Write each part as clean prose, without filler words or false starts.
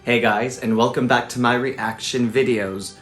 Hey guys, and welcome back to my reaction videos.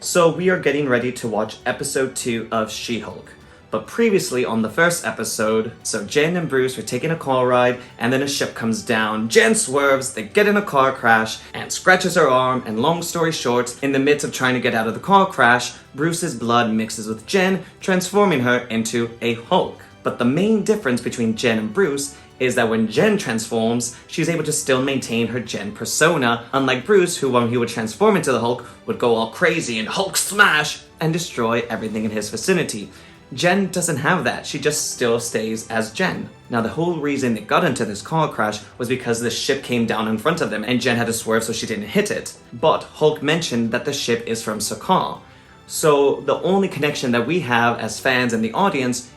So we are getting ready to watch episode 2 of She-Hulk. But previously on the first episode, so Jen and Bruce were taking a car ride and then a ship comes down. Jen swerves, they get in a car crash and scratches her arm, and long story short, in the midst of trying to get out of the car crash, Bruce's blood mixes with Jen, transforming her into a Hulk. But the main difference between Jen and Bruce is that when Jen transforms, she's able to still maintain her Jen persona, unlike Bruce, who when he would transform into the Hulk, would go all crazy and Hulk smash and destroy everything in his vicinity. Jen doesn't have that, she just still stays as Jen. Now the whole reason they got into this car crash was because the ship came down in front of them and Jen had to swerve so she didn't hit it. But Hulk mentioned that the ship is from Sakaar. So the only connection that we have as fans and the audience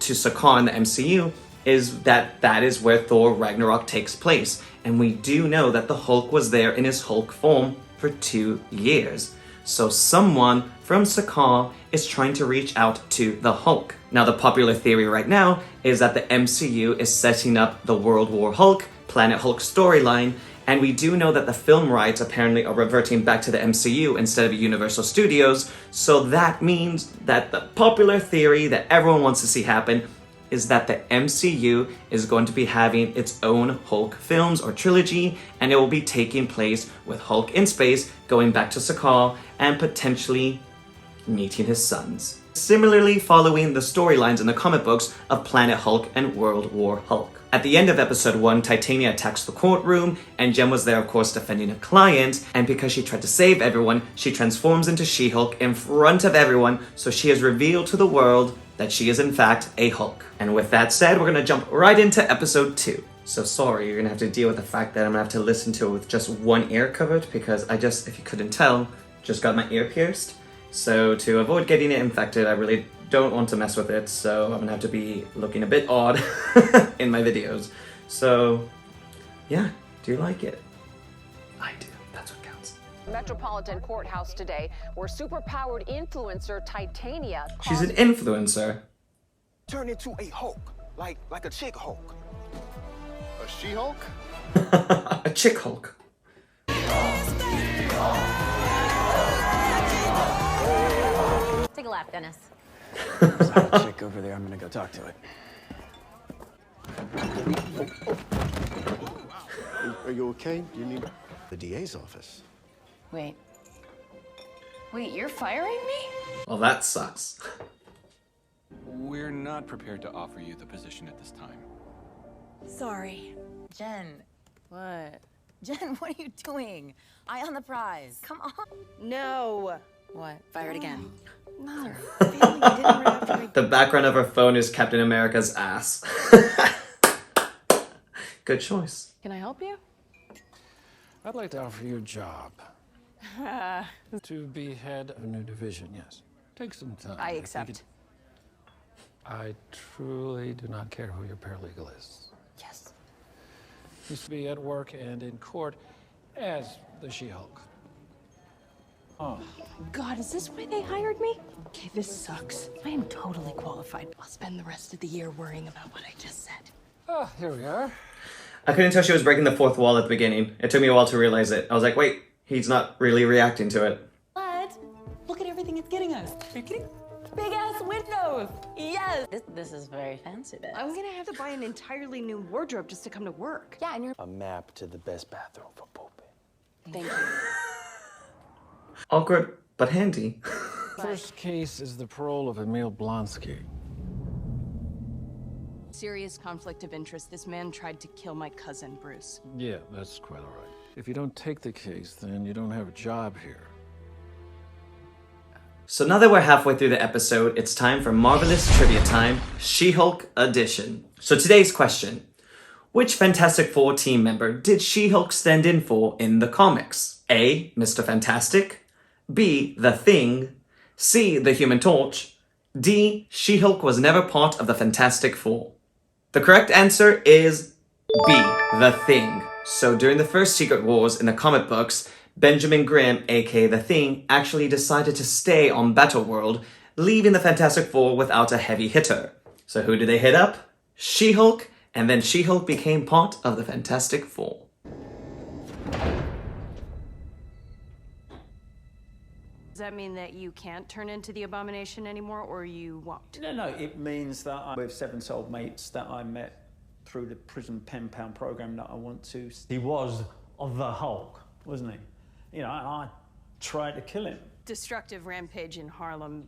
to Sakaar in the MCU is that is where Thor Ragnarok takes place. And we do know that the Hulk was there in his Hulk form for 2 years. So someone from Sakaar is trying to reach out to the Hulk. Now the popular theory right now is that the MCU is setting up the World War Hulk, Planet Hulk storyline, and we do know that the film rights apparently are reverting back to the MCU instead of Universal Studios, so that means that the popular theory that everyone wants to see happen is that the MCU is going to be having its own Hulk films or trilogy, and it will be taking place with Hulk in space, going back to Sakaar, and potentially meeting his sons. Similarly following the storylines in the comic books of Planet Hulk and World War Hulk. At the end of episode 1, Titania attacks the courtroom, and Jen was there of course defending a client, and because she tried to save everyone, she transforms into She-Hulk in front of everyone, so she has revealed to the world that she is in fact a Hulk. And with that said, we're gonna jump right into episode 2. So sorry, you're gonna have to deal with the fact that I'm gonna have to listen to it with just one ear covered, because I just, if you couldn't tell, just got my ear pierced. So to avoid getting it infected, I really don't want to mess with it, so I'm gonna have to be looking a bit odd in my videos. So yeah, do you like it? I do, that's what counts. Metropolitan Courthouse today, where superpowered influencer Titania She's an influencer. Turn into a Hulk, like a chick Hulk. A She-Hulk? A chick Hulk. Take a lap, Dennis. There's a chick over there. I'm gonna go talk to it. Are you okay? Do you need the DA's office? Wait, you're firing me? Well, that sucks. We're not prepared to offer you the position at this time. Sorry. Jen. What? Jen, what are you doing? Eye on the prize. Come on. No. What? Fired again. No. Family didn't run after me. The background of her phone is Captain America's ass. Good choice. Can I help you? I'd like to offer you a job. To be head of a new division, yes. Take some time. I think accept. I truly do not care who your paralegal is. Yes. Used to be at work and in court as the She-Hulk. Oh. God, is this why they hired me? Okay, this sucks. I am totally qualified. I'll spend the rest of the year worrying about what I just said. Ah, here we are. I couldn't tell she was breaking the fourth wall at the beginning. It took me a while to realize it. I was like, wait, he's not really reacting to it. What? Look at everything it's getting us. Are you kidding? Big ass windows. Yes. This is very fancy, bitch. I'm gonna have to buy an entirely new wardrobe just to come to work. Yeah, and you're. A map to the best bathroom for pooping. Thank you. Awkward, but handy. First case is the parole of EMIL Blonsky. Serious conflict of interest. This man tried to kill my cousin, Bruce. Yeah, that's quite all right. If you don't take the case, then you don't have a job here. So now that we're halfway through the episode, it's time for Marvelous Trivia Time, She-Hulk Edition. So today's question: which Fantastic Four team member did She-Hulk stand in for in the comics? A. Mr. Fantastic, B. The Thing, C. The Human Torch, D. She-Hulk was never part of the Fantastic Four. The correct answer is B. The Thing. So during the first Secret Wars in the comic books, Benjamin Grimm, aka The Thing, actually decided to stay on Battleworld, leaving the Fantastic Four without a heavy hitter. So who did they hit up? She-Hulk, and then She-Hulk became part of the Fantastic Four. Does that mean that you can't turn into the Abomination anymore, or you won't? No, it means that I'm with 7 soulmates that I met through the prison pen pal program that I want to. He was the Hulk, wasn't he? You know, and I tried to kill him. Destructive rampage in Harlem,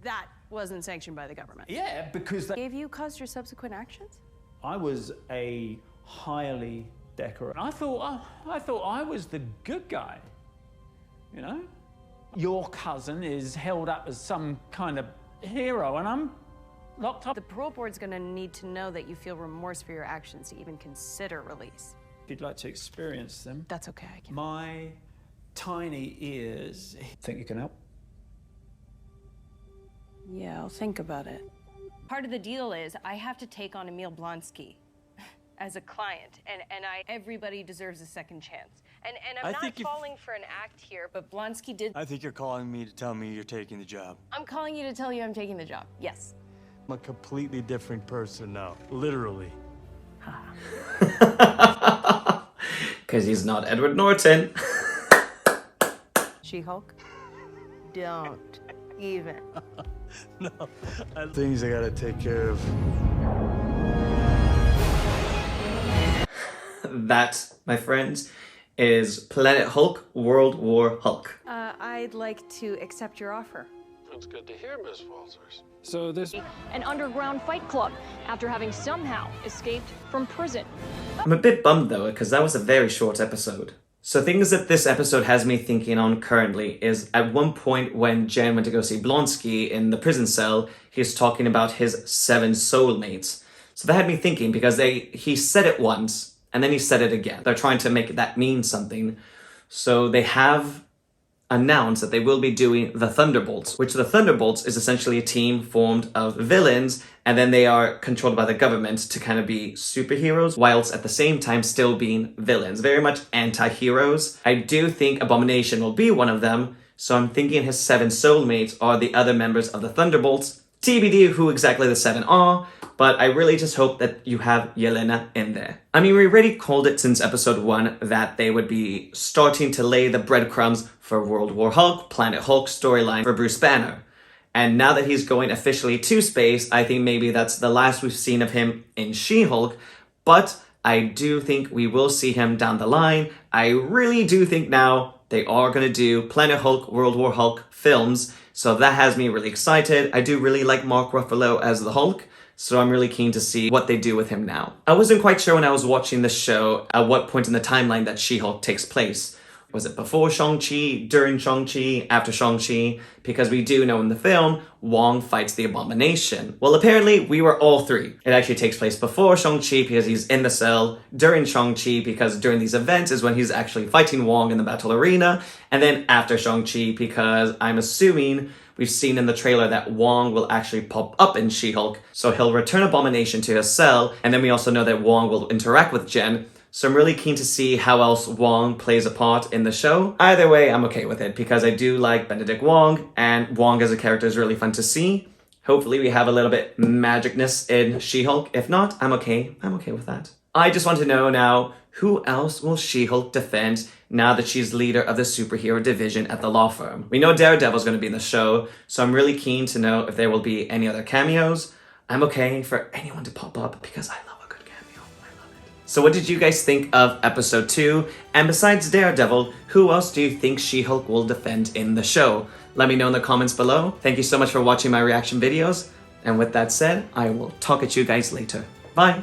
that wasn't sanctioned by the government. Yeah, because that Gave you cause your subsequent actions? I was a highly decorated. I thought I was the good guy, you know? Your cousin is held up as some kind of hero, and I'm locked up. The parole board's gonna need to know that you feel remorse for your actions to even consider release. If you'd like to experience them. That's okay, I can. My tiny ears. Think you can help? Yeah, I'll think about it. Part of the deal is I have to take on EMIL BLONSKY as a client, and everybody deserves a second chance. And I'm not falling for an act here, but Blonsky did. I think you're calling me to tell me you're taking the job. I'm calling you to tell you I'm taking the job. Yes. I'm a completely different person now, literally. Because he's not Edward Norton. She-Hulk? Don't even. No, things I gotta take care of. That, my friends, is Planet Hulk, World War Hulk. I'd like to accept your offer. That's good to hear, Miss Walters. So this... An underground fight club, after having somehow escaped from prison. I'm a bit bummed though, because that was a very short episode. So things that this episode has me thinking on currently is at one point when Jen went to go see Blonsky in the prison cell, he's talking about his 7 soulmates. So that had me thinking because he said it once, and then he said it again. They're trying to make that mean something. So they have announced that they will be doing the Thunderbolts, which the Thunderbolts is essentially a team formed of villains, and then they are controlled by the government to kind of be superheroes, whilst at the same time still being villains. Very much anti-heroes. I do think Abomination will be one of them, so I'm thinking his 7 soulmates are the other members of the Thunderbolts. TBD who exactly the 7 are, but I really just hope that you have Yelena in there. I mean, we already called it since episode 1 that they would be starting to lay the breadcrumbs for World War Hulk, Planet Hulk storyline for Bruce Banner. And now that he's going officially to space, I think maybe that's the last we've seen of him in She-Hulk, but I do think we will see him down the line. I really do think now they are going to do Planet Hulk, World War Hulk films, so that has me really excited. I do really like Mark Ruffalo as the Hulk, so I'm really keen to see what they do with him now. I wasn't quite sure when I was watching the show at what point in the timeline that She-Hulk takes place. Was it before Shang-Chi, during Shang-Chi, after Shang-Chi? Because we do know in the film, Wong fights the Abomination. Well, apparently, we were all 3. It actually takes place before Shang-Chi because he's in the cell, during Shang-Chi because during these events is when he's actually fighting Wong in the battle arena, and then after Shang-Chi because I'm assuming we've seen in the trailer that Wong will actually pop up in She-Hulk, so he'll return Abomination to his cell, and then we also know that Wong will interact with Jen. So I'm really keen to see how else Wong plays a part in the show. Either way, I'm okay with it because I do like Benedict Wong, and Wong as a character is really fun to see. Hopefully we have a little bit magicness in She-Hulk. If not, I'm okay with that. I just want to know now, who else will She-Hulk defend now that she's leader of the superhero division at the law firm? We know Daredevil's going to be in the show, so I'm really keen to know if there will be any other cameos. I'm okay for anyone to pop up because I love a good cameo. I love it. So what did you guys think of episode 2? And besides Daredevil, who else do you think She-Hulk will defend in the show? Let me know in the comments below. Thank you so much for watching my reaction videos. And with that said, I will talk at you guys later. Bye!